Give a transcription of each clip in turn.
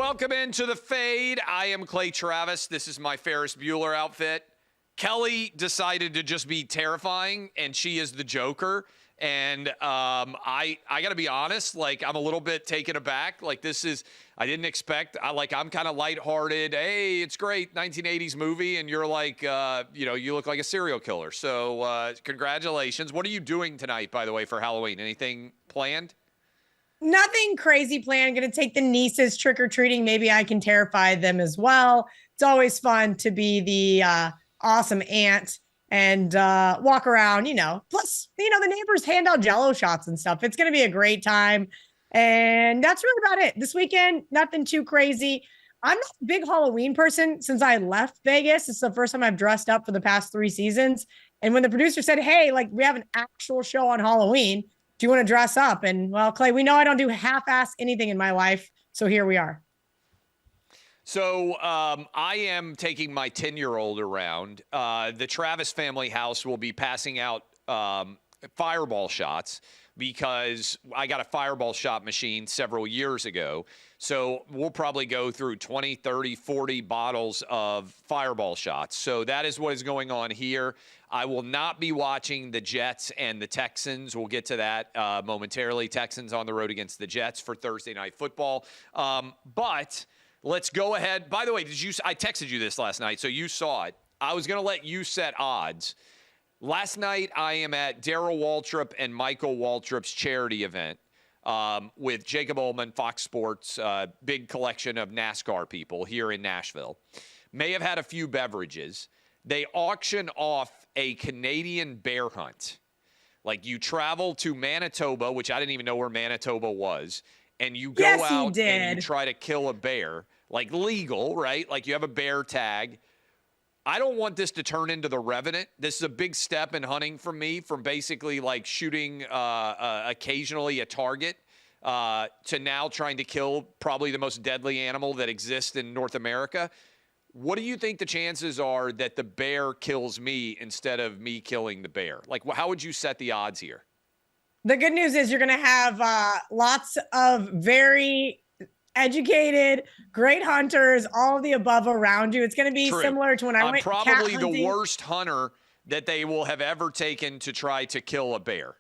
Welcome into the Fade. I am Clay Travis. This is my Ferris Bueller outfit. Kelly decided to just be terrifying, and she is the Joker. And I got to be honest, like, I'm a little bit taken aback. Like, I didn't expect. I'm kind of lighthearted. Hey, it's great, 1980s movie, and you're like, you look like a serial killer. So congratulations. What are you doing tonight, by the way, for Halloween? Anything planned? Nothing crazy planned. Going to take the nieces trick-or-treating. Maybe I can terrify them as well. It's always fun to be the awesome aunt and walk around, Plus, the neighbors hand out Jello shots and stuff. It's going to be a great time. And that's really about it. This weekend, nothing too crazy. I'm not a big Halloween person since I left Vegas. It's the first time I've dressed up for the past 3 seasons. And when the producer said, hey, like, we have an actual show on Halloween, do you want to dress up? And well, Clay, we know I don't do half-ass anything in my life. So here we are. So I am taking my 10-year-old around. The Travis family house will be passing out fireball shots because I got a fireball shot machine several years ago. So we'll probably go through 20, 30, 40 bottles of fireball shots. So that is what is going on here. I will not be watching the Jets and the Texans. We'll get to that momentarily. Texans on the road against the Jets for Thursday Night Football. But let's go ahead. By the way, I texted you this last night, so you saw it. I was going to let you set odds. Last night, I am at Darryl Waltrip and Michael Waltrip's charity event with Jacob Ullman, Fox Sports, big collection of NASCAR people here in Nashville. May have had a few beverages. They auction off a Canadian bear hunt. Like, you travel to Manitoba, which I didn't even know where Manitoba was, and you go out and you try to kill a bear, like legal, right? Like, you have a bear tag. I don't want this to turn into The Revenant. This is a big step in hunting for me, from basically like shooting occasionally a target to now trying to kill probably the most deadly animal that exists in North America. What do you think the chances are that the bear kills me instead of me killing the bear? Like, how would you set the odds here? The good news is you're going to have lots of very educated, great hunters, all of the above around you. It's going to be similar to when I went cat hunting. I'm probably the worst hunter that they will have ever taken to try to kill a bear.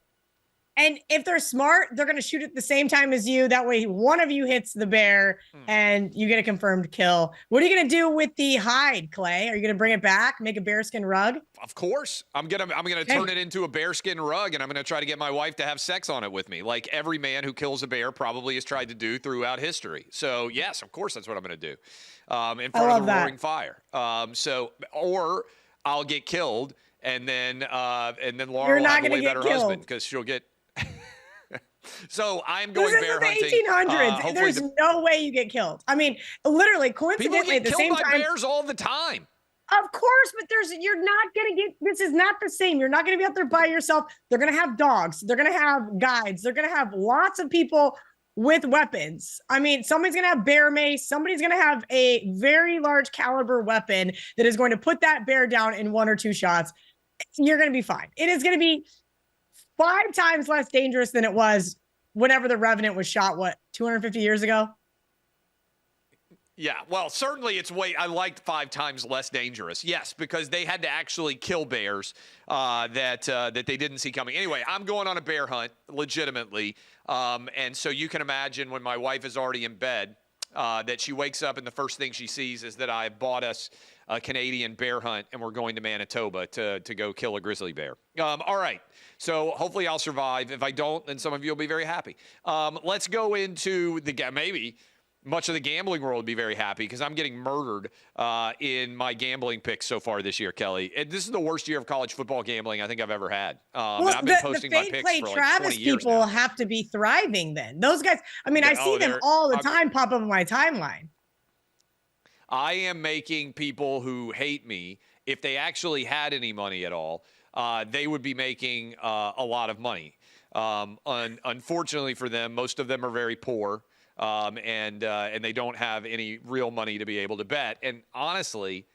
And if they're smart, they're going to shoot at the same time as you. That way, one of you hits the bear and you get a confirmed kill. What are you going to do with the hide, Clay? Are you going to bring it back, make a bearskin rug? Of course. I'm gonna turn it into a bearskin rug, and I'm going to try to get my wife to have sex on it with me, like every man who kills a bear probably has tried to do throughout history. So, yes, of course, that's what I'm going to do in front of the roaring fire. Or I'll get killed, and then Laura will have a way better husband because she'll get... So I'm going bear hunting. This is the 1800s. There's no way you get killed. I mean, literally, coincidentally, at the same time. People get killed by bears all the time. Of course, but you're not going to get, this is not the same. You're not going to be out there by yourself. They're going to have dogs. They're going to have guides. They're going to have lots of people with weapons. I mean, somebody's going to have bear mace. Somebody's going to have a very large caliber weapon that is going to put that bear down in 1 or 2 shots. You're going to be fine. It is going to be 5 times less dangerous than it was whenever the Revenant was shot, 250 years ago? Yeah, well, certainly I liked 5 times less dangerous. Yes, because they had to actually kill bears that they didn't see coming. Anyway, I'm going on a bear hunt, legitimately. And so you can imagine when my wife is already in bed, that she wakes up and the first thing she sees is that I bought us a Canadian bear hunt and we're going to Manitoba to go kill a grizzly bear. All right. So hopefully I'll survive. If I don't, then some of you will be very happy. Let's go into maybe much of the gambling world will be very happy because I'm getting murdered in my gambling picks so far this year, Kelly. This is the worst year of college football gambling I think I've ever had. And I've been posting my picks for like Travis 20 years people now. Have to be thriving then. Those guys, I mean, I see them all the time pop up on my timeline. I am making people who hate me, if they actually had any money at all, they would be making a lot of money. Unfortunately for them, most of them are very poor. And they don't have any real money to be able to bet. And honestly,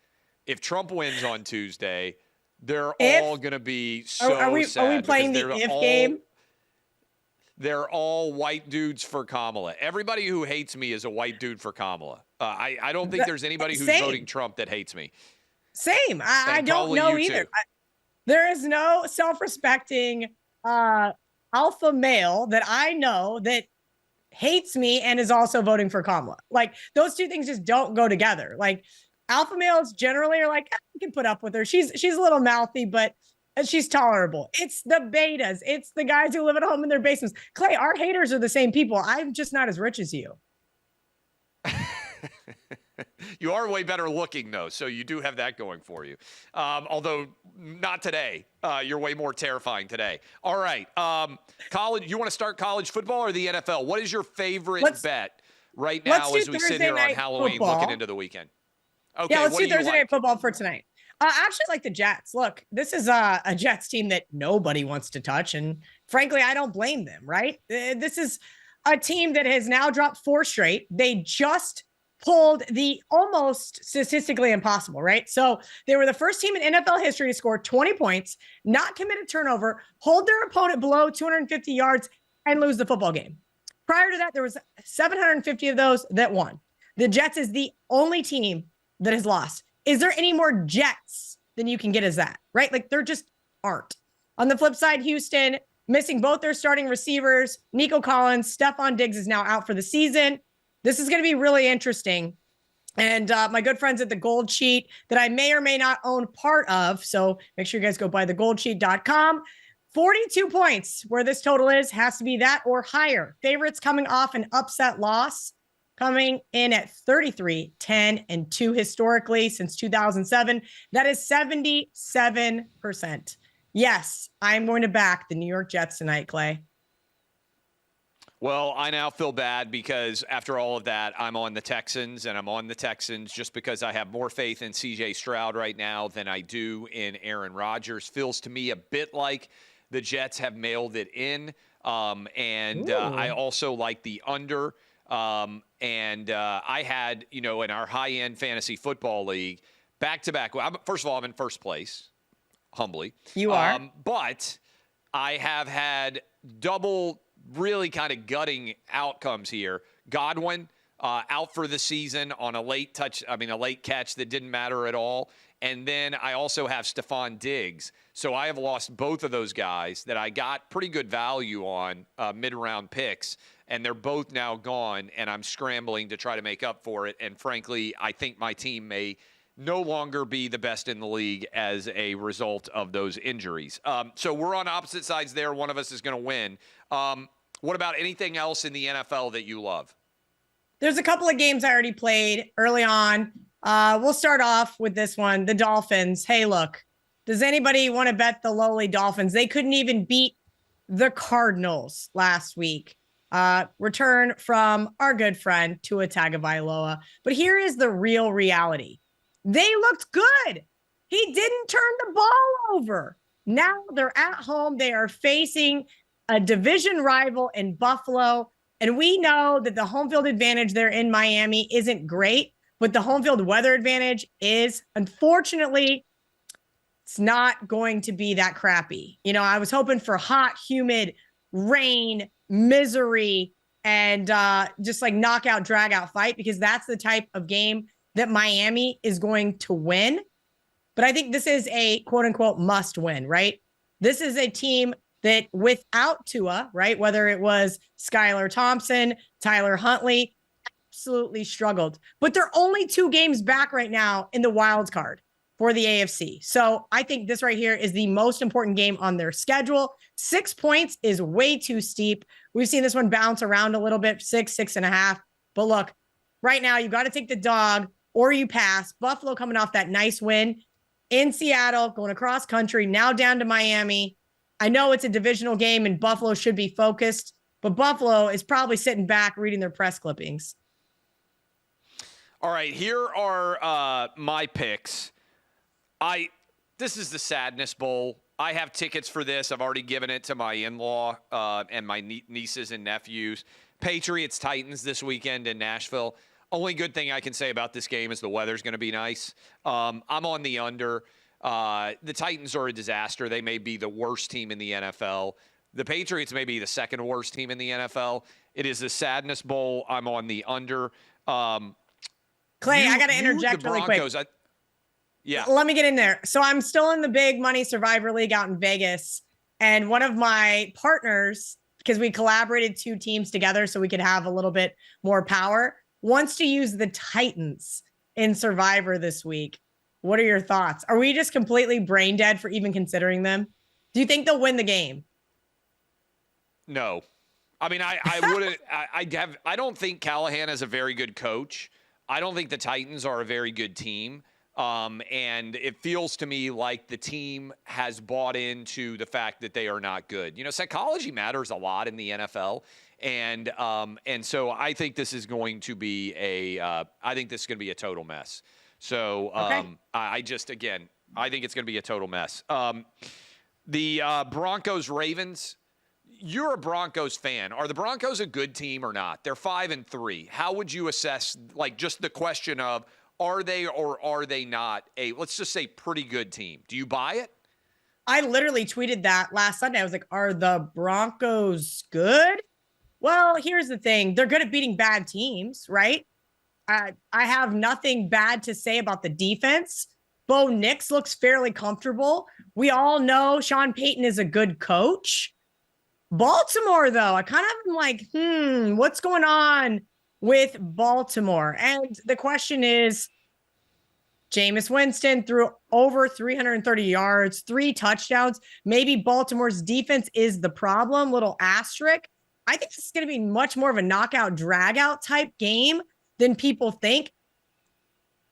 if Trump wins on Tuesday, they're all going to be so sad. Are we playing the if game? they're all white dudes for Kamala. Everybody who hates me is a white dude for Kamala. I don't think there's anybody who's voting Trump that hates me. Same. I don't know either. There is no self-respecting alpha male that I know that hates me and is also voting for Kamala. Like, those two things just don't go together. Like, alpha males generally are like, I can put up with her. She's a little mouthy, but she's tolerable. It's the betas. It's the guys who live at home in their basements. Clay, our haters are the same people. I'm just not as rich as you. You are way better looking, though, so you do have that going for you. Although not today. You're way more terrifying today. All right. College. You want to start college football or the NFL? What is your favorite bet right now as we sit here on Halloween looking into the weekend? Okay, yeah, let's do Thursday night football for tonight. I actually like the Jets. Look, this is a Jets team that nobody wants to touch, and frankly, I don't blame them, right? This is a team that has now dropped 4 straight. They just pulled the almost statistically impossible, right? So they were the first team in NFL history to score 20 points, not commit a turnover, hold their opponent below 250 yards, and lose the football game. Prior to that, there was 750 of those that won. The Jets is the only team that has lost. Is there any more Jets than you can get as that, right? Like, there just aren't. On the flip side, Houston missing both their starting receivers. Nico Collins, Stephon Diggs is now out for the season. This is going to be really interesting. And my good friends at the Gold Sheet that I may or may not own part of, so make sure you guys go by thegoldsheet.com. 42 points where this total is, has to be that or higher. Favorites coming off an upset loss, coming in at 33, 10, and 2 historically since 2007. That is 77%. Yes, I'm going to back the New York Jets tonight, Clay. Well, I now feel bad because after all of that, I'm on the Texans, and I'm on the Texans just because I have more faith in C.J. Stroud right now than I do in Aaron Rodgers. Feels to me a bit like the Jets have mailed it in, and I also like the under. I had, in our high-end fantasy football league, back-to-back. First of all, I'm in first place, humbly. You are. But I have had double really kind of gutting outcomes here. Godwin out for the season on a late catch that didn't matter at all. And then I also have Stephon Diggs. So I have lost both of those guys that I got pretty good value on mid-round picks. And they're both now gone, and I'm scrambling to try to make up for it. And frankly, I think my team may no longer be the best in the league as a result of those injuries. So we're on opposite sides there. One of us is going to win. What about anything else in the NFL that you love? There's a couple of games I already played early on. We'll start off with this one, the Dolphins. Hey, look, does anybody want to bet the lowly Dolphins? They couldn't even beat the Cardinals last week. Return from our good friend Tua Tagovailoa. But here is the real reality. They looked good. He didn't turn the ball over. Now they're at home. They are facing a division rival in Buffalo. And we know that the home field advantage there in Miami isn't great, but the home field weather advantage is. Unfortunately, it's not going to be that crappy. I was hoping for hot, humid, rain, misery, and just like knockout, drag out fight, because that's the type of game that Miami is going to win. But I think this is a quote unquote must win, right? This is a team that without Tua, right, whether it was Skylar Thompson, Tyler Huntley, absolutely struggled. But they're only 2 games back right now in the wild card for the AFC. So I think this right here is the most important game on their schedule. 6 points is way too steep. We've seen this one bounce around a little bit, 6.5. But look, right now you got to take the dog or you pass. Buffalo coming off that nice win in Seattle, going across country, now down to Miami. I know it's a divisional game and Buffalo should be focused, but Buffalo is probably sitting back reading their press clippings. All right, here are my picks. This is the Sadness Bowl. I have tickets for this. I've already given it to my in-law and my nieces and nephews. Patriots Titans this weekend in Nashville. Only good thing I can say about this game is the weather's going to be nice. I'm on the under. The Titans are a disaster. They may be the worst team in the NFL. The Patriots may be the second worst team in the NFL. It is the Sadness Bowl. I'm on the under. Clay, I got to interject really quick. Yeah. Let me get in there. So I'm still in the big money Survivor League out in Vegas. And one of my partners, because we collaborated 2 teams together so we could have a little bit more power, wants to use the Titans in Survivor this week. What are your thoughts? Are we just completely brain dead for even considering them? Do you think they'll win the game? No. I mean, I wouldn't. I don't think Callahan is a very good coach. I don't think the Titans are a very good team. And it feels to me like the team has bought into the fact that they are not good. Psychology matters a lot in the NFL. And so I think this is going to be a total mess. So okay. I think it's going to be a total mess. The Broncos-Ravens, you're a Broncos fan. Are the Broncos a good team or not? They're 5-3. How would you assess, just the question of, are they or are they not let's just say, pretty good team? Do you buy it? I literally tweeted that last Sunday. I was like, are the Broncos good? Well, here's the thing. They're good at beating bad teams, right? I have nothing bad to say about the defense. Bo Nix looks fairly comfortable. We all know Sean Payton is a good coach. Baltimore, though, I kind of am like, what's going on with Baltimore? And the question is, Jameis Winston threw over 330 yards, 3 touchdowns. Maybe Baltimore's defense is the problem, little asterisk. I think this is going to be much more of a knockout, drag-out type game than people think.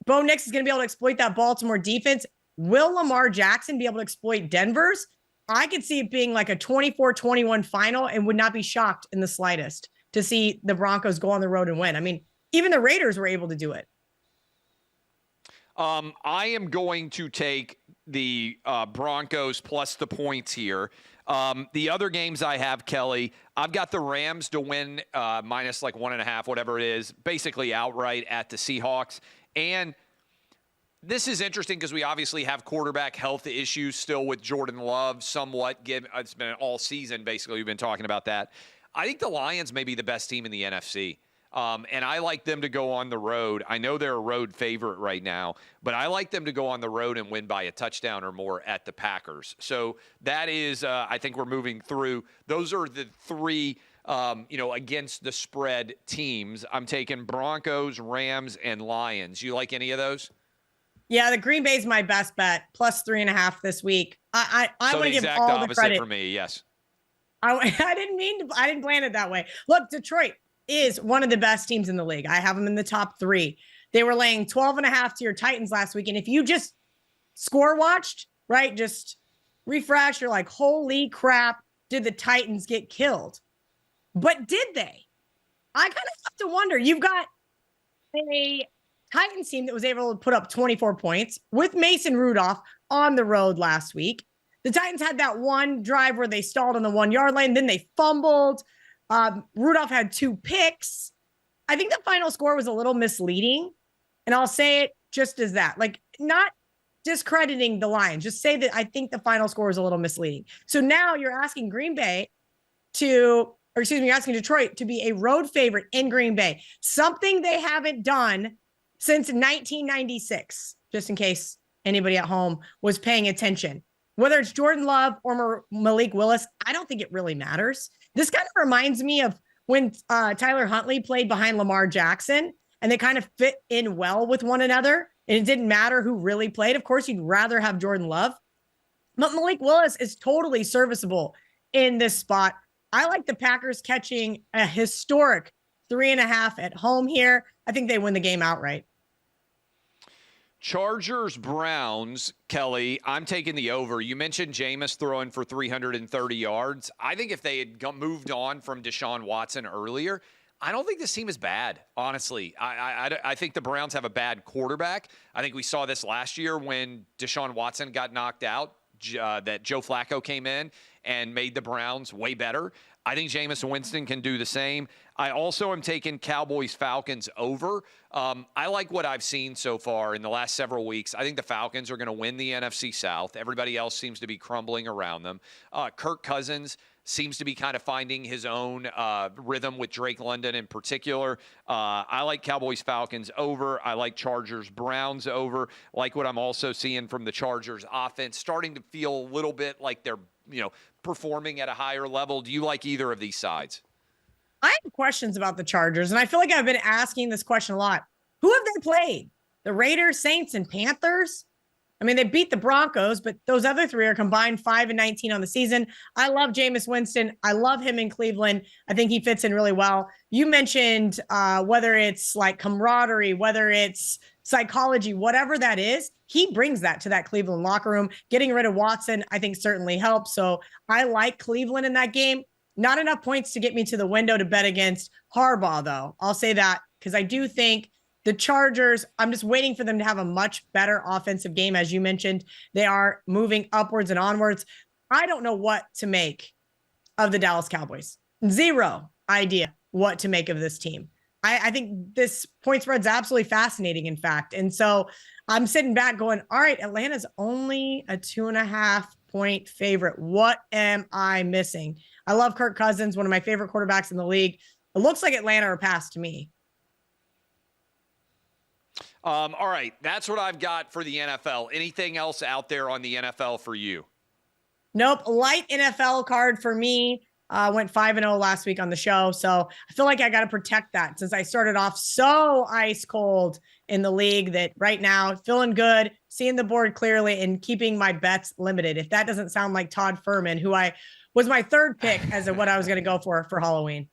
Bo Nix is going to be able to exploit that Baltimore defense. Will Lamar Jackson be able to exploit Denver's? I could see it being like a 24-21 final and would not be shocked in the slightest to see the Broncos go on the road and win. I mean, even the Raiders were able to do it. I am going to take the Broncos plus the points here. The other games I have, Kelly, I've got the Rams to win minus 1.5, whatever it is, basically outright at the Seahawks. And this is interesting because we obviously have quarterback health issues still with Jordan Love somewhat. It's been all season, basically, we've been talking about that. I think the Lions may be the best team in the NFC. And I like them to go on the road. I know they're a road favorite right now, but I like them to go on the road and win by a touchdown or more at the Packers. So that is, I think we're moving through. Those are the 3, against the spread teams. I'm taking Broncos, Rams, and Lions. You like any of those? Yeah, the Green Bay is my best bet, plus 3.5 this week. I want to give all the credit. So the exact opposite for me, yes. I didn't plan it that way. Look, Detroit is one of the best teams in the league. I have them in the top 3. They were laying 12.5 to your Titans last week. And if you just score watched, right, just refresh, you're like, holy crap, did the Titans get killed? But did they? I kind of have to wonder. You've got a Titans team that was able to put up 24 points with Mason Rudolph on the road last week. The Titans had that one drive where they stalled on the 1-yard line. Then they fumbled. Rudolph had 2 picks. I think the final score was a little misleading. And I'll say it just as that. Not discrediting the Lions. Just say that I think the final score is a little misleading. So now you're asking you're asking Detroit to be a road favorite in Green Bay. Something they haven't done since 1996, just in case anybody at home was paying attention. Whether it's Jordan Love or Malik Willis, I don't think it really matters. This kind of reminds me of when Tyler Huntley played behind Lamar Jackson, and they kind of fit in well with one another, and it didn't matter who really played. Of course, you'd rather have Jordan Love, but Malik Willis is totally serviceable in this spot. I like the Packers catching a historic 3.5 at home here. I think they win the game outright. Chargers, Browns, Kelly, I'm taking the over. You mentioned Jameis throwing for 330 yards. I think if they had moved on from Deshaun Watson earlier, I don't think this team is bad, honestly. I think the Browns have a bad quarterback. I think we saw this last year when Deshaun Watson got knocked out, that Joe Flacco came in and made the Browns way better. I think Jameis Winston can do the same. I also am taking Cowboys-Falcons over. I like what I've seen so far in the last several weeks. I think the Falcons are going to win the NFC South. Everybody else seems to be crumbling around them. Kirk Cousins seems to be kind of finding his own rhythm with Drake London in particular. I like Cowboys-Falcons over. I like Chargers-Browns over. Like what I'm also seeing from the Chargers offense, starting to feel a little bit like they're, performing at a higher level. Do you like either of these sides? I have questions about the Chargers, and I feel like I've been asking this question a lot. Who have they played? The Raiders, Saints, and Panthers? I mean, they beat the Broncos, but those other three are combined 5-19 on the season. I love Jameis Winston. I love him in Cleveland. I think he fits in really well. You mentioned whether it's like camaraderie, whether it's psychology, whatever that is, he brings that to that Cleveland locker room. Getting rid of Watson, I think, certainly helps. So I like Cleveland in that game. Not enough points to get me to the window to bet against Harbaugh, though. I'll say that because I do think the Chargers, I'm just waiting for them to have a much better offensive game. As you mentioned, they are moving upwards and onwards. I don't know what to make of the Dallas Cowboys. Zero idea what to make of this team. I think this point spread is absolutely fascinating, in fact. And so I'm sitting back going, all right, Atlanta's only a 2.5-point favorite. What am I missing? I love Kirk Cousins, one of my favorite quarterbacks in the league. It looks like Atlanta are past to me. All right, that's what I've got for the NFL. Anything else out there on the NFL for you? Nope. Light NFL card for me. Went 5-0 last week on the show. So I feel like I got to protect that since I started off so ice cold in the league that right now feeling good, seeing the board clearly and keeping my bets limited. If that doesn't sound like Todd Furman, who I was my third pick as of what I was going to go for Halloween.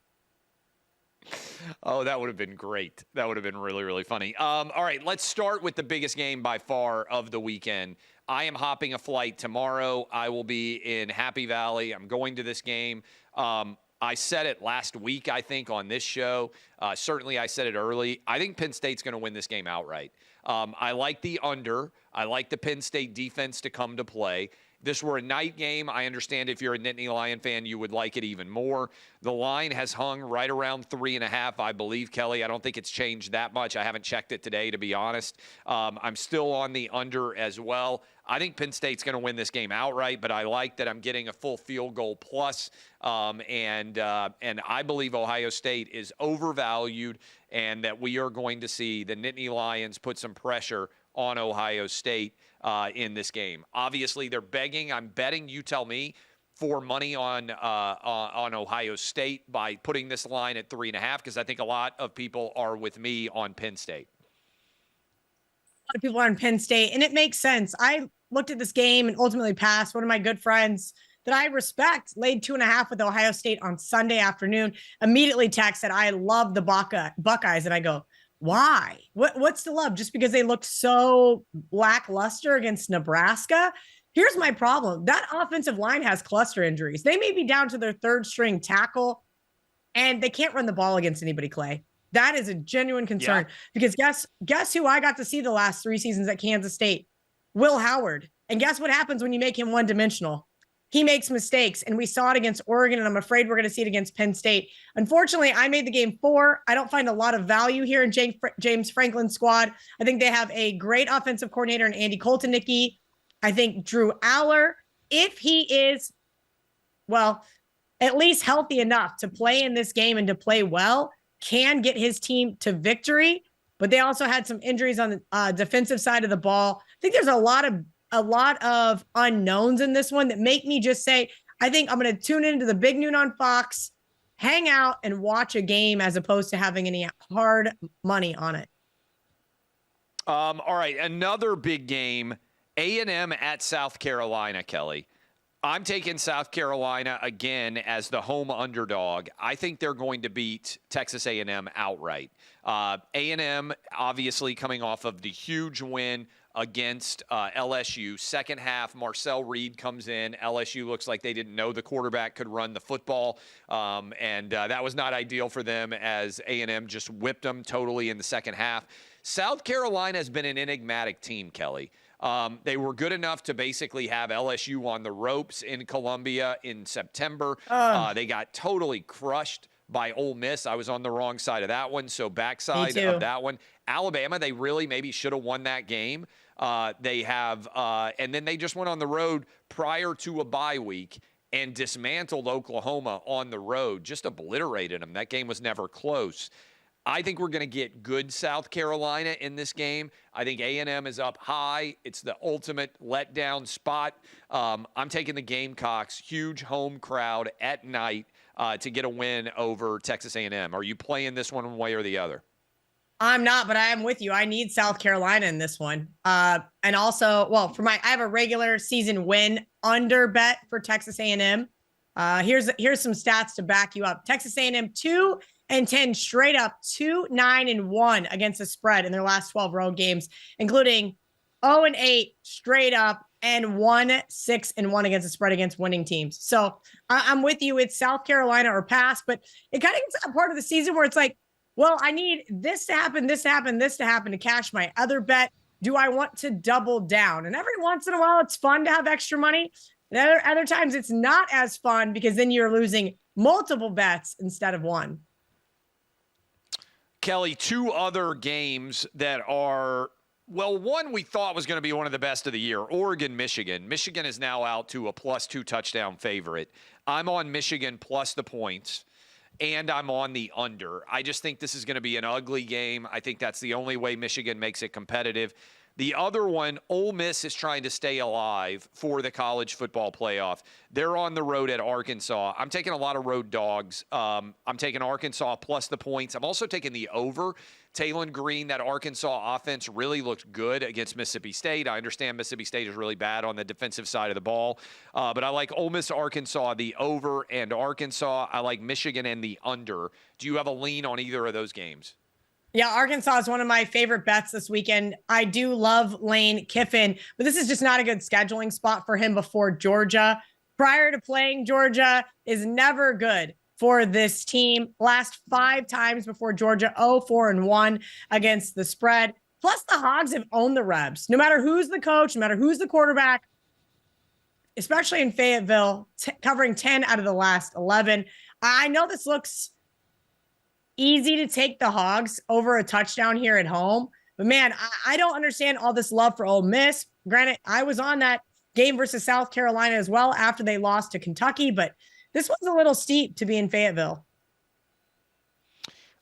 Oh, that would have been great. That would have been really, really funny. All right, let's start with the biggest game by far of the weekend. I am hopping a flight tomorrow. I will be in Happy Valley. I'm going to this game. I said it last week, I think, on this show. Certainly, I said it early. I think Penn State's going to win this game outright. I like the under. I like the Penn State defense to come to play. This were a night game. I understand if you're a Nittany Lion fan, you would like it even more. The line has hung right around 3.5, I believe, Kelly. I don't think it's changed that much. I haven't checked it today, to be honest. I'm still on the under as well. I think Penn State's going to win this game outright, but I like that I'm getting a full field goal plus. And I believe Ohio State is overvalued and that we are going to see the Nittany Lions put some pressure on Ohio State in this game. Obviously, they're begging. I'm betting, you tell me, for money on Ohio State by putting this line at 3.5 because I think a lot of people are with me on Penn State. A lot of people are on Penn State, and it makes sense. I looked at this game and ultimately passed. One of my good friends that I respect laid 2.5 with Ohio State on Sunday afternoon. Immediately texted, I love the Buckeyes, and I go, why? What's the love? Just because they looked so lackluster against Nebraska? Here's my problem. That offensive line has cluster injuries. They may be down to their third string tackle, and they can't run the ball against anybody, Clay. That is a genuine concern because guess who I got to see the last 3 seasons at Kansas State? Will Howard. And guess what happens when you make him one-dimensional? He makes mistakes, and we saw it against Oregon, and I'm afraid we're going to see it against Penn State. Unfortunately, I made the game 4. I don't find a lot of value here in James Franklin's squad. I think they have a great offensive coordinator in Andy Koltenicki. I think Drew Aller, if he is, well, at least healthy enough to play in this game and to play well, can get his team to victory. But they also had some injuries on the defensive side of the ball. I think there's a lot of unknowns in this one that make me just say, I think I'm going to tune into the big noon on Fox, hang out and watch a game as opposed to having any hard money on it. All right. Another big game, A&M at South Carolina, Kelly. I'm taking South Carolina again as the home underdog. I think they're going to beat Texas A&M outright. A&M obviously coming off of the huge win against LSU. Second half, Marcel Reed comes in. LSU looks like they didn't know the quarterback could run the football, and that was not ideal for them as A&M just whipped them totally in the second half. South Carolina has been an enigmatic team, Kelly. They were good enough to basically have LSU on the ropes in Columbia in September. They got totally crushed by Ole Miss. I was on the wrong side of that one, so backside of that one. Alabama, they really maybe should have won that game. They have, and then they just went on the road prior to a bye week and dismantled Oklahoma on the road, just obliterated them. That game was never close. I think we're going to get good South Carolina in this game. I think A&M is up high. It's the ultimate letdown spot. I'm taking the Gamecocks, huge home crowd at night to get a win over Texas A&M. Are you playing this one way or the other? I'm not, but I am with you. I need South Carolina in this one. And also, well, I have a regular season win under bet for Texas A&M. Here's some stats to back you up. Texas A&M 2-10 straight up, 2-9-1 against the spread in their last 12 road games, including 0-8 straight up and 1-6-1 against the spread against winning teams. So I'm with you. It's South Carolina or pass, but it kind of gets to that part of the season where it's like, well, I need this to happen, this to happen, this to happen to cash my other bet. Do I want to double down? And every once in a while, it's fun to have extra money. And other times, it's not as fun because then you're losing multiple bets instead of one. Kelly, two other games that are, well, one we thought was going to be one of the best of the year, Oregon, Michigan. Michigan is now out to a +2 touchdown favorite. I'm on Michigan plus the points, and I'm on the under. I just think this is going to be an ugly game. I think that's the only way Michigan makes it competitive. The other one, Ole Miss is trying to stay alive for the college football playoff. They're on the road at Arkansas. I'm taking a lot of road dogs. I'm taking Arkansas plus the points. I'm also taking the over. Taylon Green, that Arkansas offense really looked good against Mississippi State. I understand Mississippi State is really bad on the defensive side of the ball. But I like Ole Miss, Arkansas, the over, and Arkansas. I like Michigan and the under. Do you have a lean on either of those games? Yeah, Arkansas is one of my favorite bets this weekend. I do love Lane Kiffin, but this is just not a good scheduling spot for him before Georgia. Prior to playing Georgia is never good for this team. Last 5 times before Georgia, 0-4-1 against the spread. Plus, the Hogs have owned the Rebs. No matter who's the coach, no matter who's the quarterback, especially in Fayetteville, covering 10 out of the last 11. I know this looks easy to take the Hogs over a touchdown here at home. But, man, I don't understand all this love for Ole Miss. Granted, I was on that game versus South Carolina as well after they lost to Kentucky, but this was a little steep to be in Fayetteville.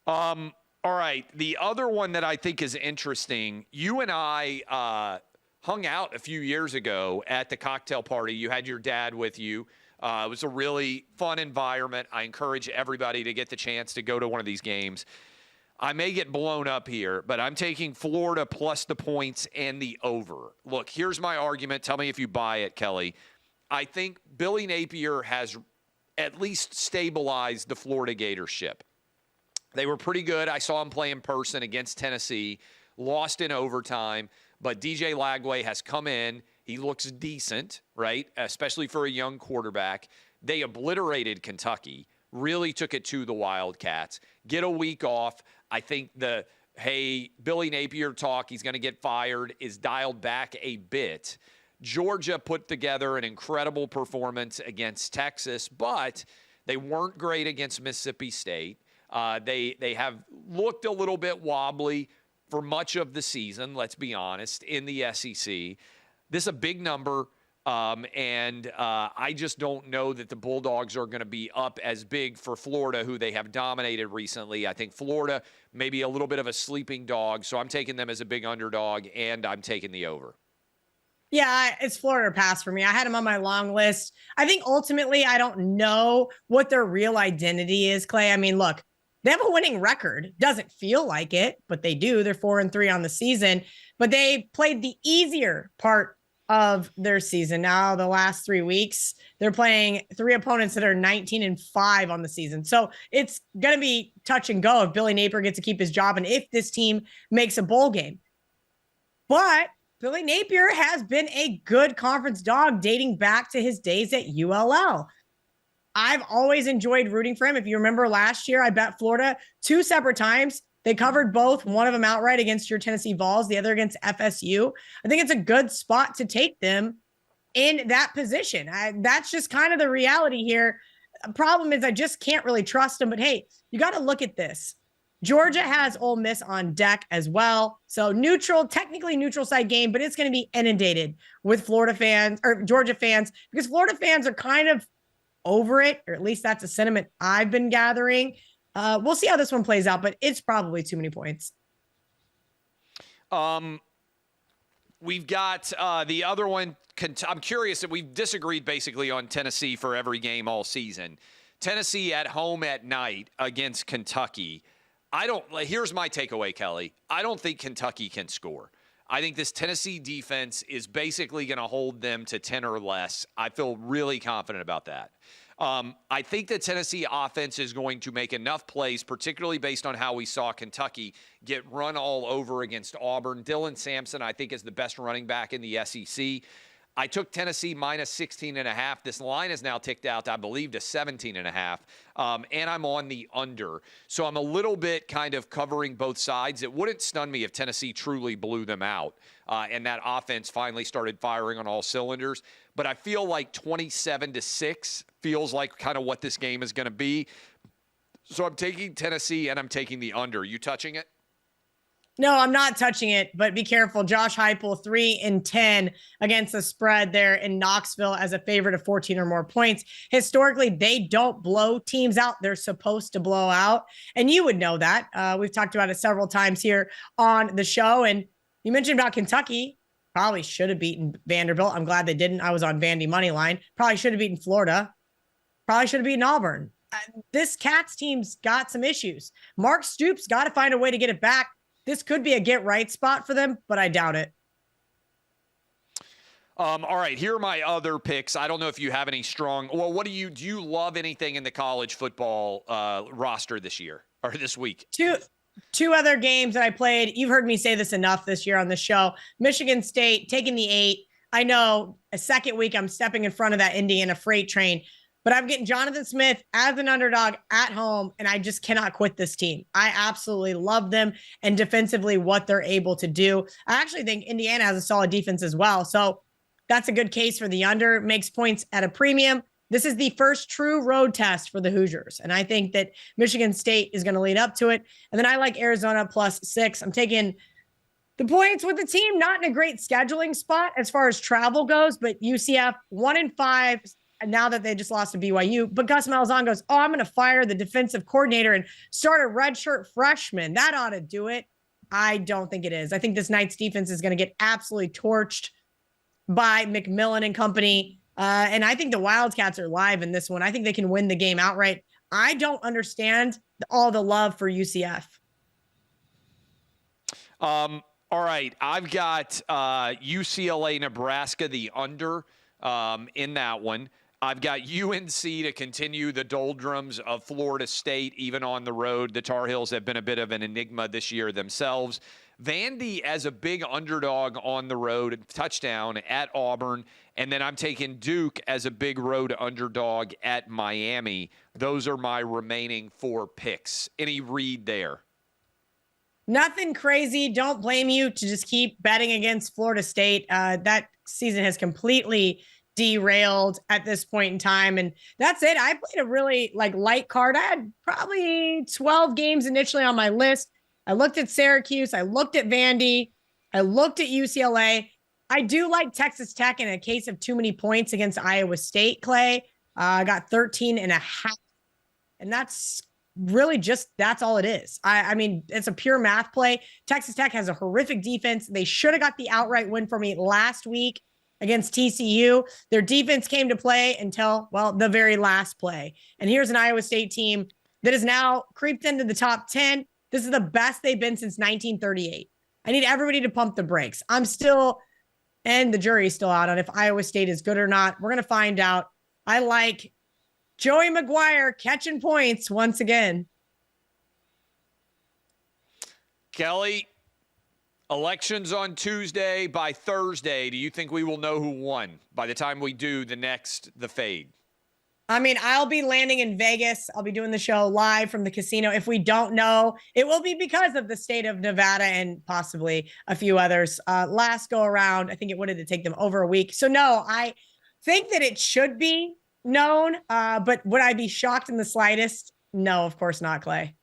All right. The other one that I think is interesting, you and I hung out a few years ago at the cocktail party. You had your dad with you. It was a really fun environment. I encourage everybody to get the chance to go to one of these games. I may get blown up here, but I'm taking Florida plus the points and the over. Look, here's my argument. Tell me if you buy it, Kelly. I think Billy Napier has at least stabilized the Florida Gators ship. They were pretty good. I saw them play in person against Tennessee, lost in overtime, but DJ Lagway has come in. He looks decent, right? Especially for a young quarterback. They obliterated Kentucky, really took it to the Wildcats. Get a week off. I think Billy Napier talk, he's going to get fired, is dialed back a bit. Georgia put together an incredible performance against Texas, but they weren't great against Mississippi State. They have looked a little bit wobbly for much of the season, let's be honest, in the SEC. This is a big number, and I just don't know that the Bulldogs are going to be up as big for Florida, who they have dominated recently. I think Florida may be a little bit of a sleeping dog, so I'm taking them as a big underdog, and I'm taking the over. Yeah, it's Florida pass for me. I had them on my long list. I think ultimately I don't know what their real identity is, Clay. I mean, look, they have a winning record. Doesn't feel like it, but they do. They're 4-3 on the season, but they played the easier part of their season. Now, the last 3 weeks, they're playing 3 opponents that are 19-5 on the season. So it's going to be touch and go if Billy Napier gets to keep his job and if this team makes a bowl game. But Billy Napier has been a good conference dog dating back to his days at ULL. I've always enjoyed rooting for him. If you remember last year, I bet Florida 2 separate times They covered both, one of them outright against your Tennessee Vols, the other against FSU. I think it's a good spot to take them in that position. That's just kind of the reality here. Problem is I just can't really trust them. But hey, you got to look at this. Georgia has Ole Miss on deck as well. So neutral, technically neutral side game, but it's going to be inundated with Florida fans or Georgia fans because Florida fans are kind of over it, or at least that's a sentiment I've been gathering. We'll see how this one plays out, but it's probably too many points. We've got the other one. I'm curious that we've disagreed basically on Tennessee for every game all season. Tennessee at home at night against Kentucky. Here's my takeaway, Kelly. I don't think Kentucky can score. I think this Tennessee defense is basically going to hold them to 10 or less. I feel really confident about that. I think the Tennessee offense is going to make enough plays, particularly based on how we saw Kentucky get run all over against Auburn. Dylan Sampson, I think, is the best running back in the SEC. I took Tennessee minus 16.5. This line is now ticked out, I believe, to 17.5. And I'm on the under. So I'm a little bit kind of covering both sides. It wouldn't stun me if Tennessee truly blew them out and that offense finally started firing on all cylinders. But I feel like 27-6 feels like kind of what this game is going to be. So I'm taking Tennessee and I'm taking the under. You touching it? No, I'm not touching it, but be careful. Josh Heupel, 3-10 against the spread there in Knoxville as a favorite of 14 or more points. Historically, they don't blow teams out. They're supposed to blow out. And you would know that. We've talked about it several times here on the show. And you mentioned about Kentucky. Probably should have beaten Vanderbilt. I'm glad they didn't. I was on Vandy money line. Probably should have beaten Florida. Probably should have beaten Auburn. This Cats team's got some issues. Mark Stoops got to find a way to get it back. This could be a get right spot for them, but I doubt it. All right, here are my other picks. I don't know if you have any strong. Well, do you love anything in the college football roster this year or this week? Two other games that I played. You've heard me say this enough this year on the show. Michigan State taking the 8. I know a second week I'm stepping in front of that Indiana freight train. But I'm getting Jonathan Smith as an underdog at home, and I just cannot quit this team. I absolutely love them and defensively what they're able to do. I actually think Indiana has a solid defense as well. So that's a good case for the under. Makes points at a premium. This is the first true road test for the Hoosiers. And I think that Michigan State is going to lead up to it. And then I like Arizona +6. I'm taking the points with the team, not in a great scheduling spot as far as travel goes, but UCF 1-5. Now that they just lost to BYU, but Gus Malzahn goes, I'm going to fire the defensive coordinator and start a redshirt freshman. That ought to do it. I don't think it is. I think this Knights defense is going to get absolutely torched by McMillan and company. And I think the Wildcats are live in this one. I think they can win the game outright. I don't understand all the love for UCF. All right. I've got UCLA, Nebraska, the under in that one. I've got UNC to continue the doldrums of Florida State, even on the road. The Tar Heels have been a bit of an enigma this year themselves. Vandy as a big underdog on the road, touchdown at Auburn. And then I'm taking Duke as a big road underdog at Miami. Those are my remaining 4 picks. Any read there? Nothing crazy. Don't blame you to just keep betting against Florida State. That season has completely derailed at this point in time. And that's it. I played a really light card. I had probably 12 games initially on my list. I looked at Syracuse. I looked at Vandy. I looked at UCLA. I do like Texas Tech in a case of too many points against Iowa State, Clay. I got 13.5. And that's really that's all it is. I mean, it's a pure math play. Texas Tech has a horrific defense. They should have got the outright win for me last week against TCU. Their defense came to play until, the very last play. And here's an Iowa State team that has now creeped into the top 10. This is the best they've been since 1938. I need everybody to pump the brakes. And the jury's still out on if Iowa State is good or not. We're going to find out. I like Joey McGuire catching points once again. Kelly, elections on Tuesday. By Thursday, do you think we will know who won by the time we do the fade? I mean, I'll be landing in Vegas. I'll be doing the show live from the casino. If we don't know, it will be because of the state of Nevada and possibly a few others. Last go around, I think it would have to take them over a week. So no, I think that it should be known. But would I be shocked in the slightest? No, of course not, Clay.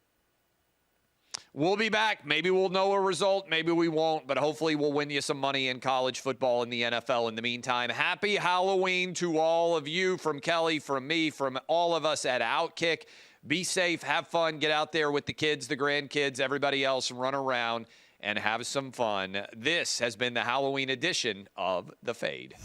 We'll be back. Maybe we'll know a result. Maybe we won't, but hopefully we'll win you some money in college football and the NFL in the meantime. Happy Halloween to all of you, from Kelly, from me, from all of us at OutKick. Be safe, have fun, get out there with the kids, the grandkids, everybody else, run around and have some fun. This has been the Halloween edition of The Fade.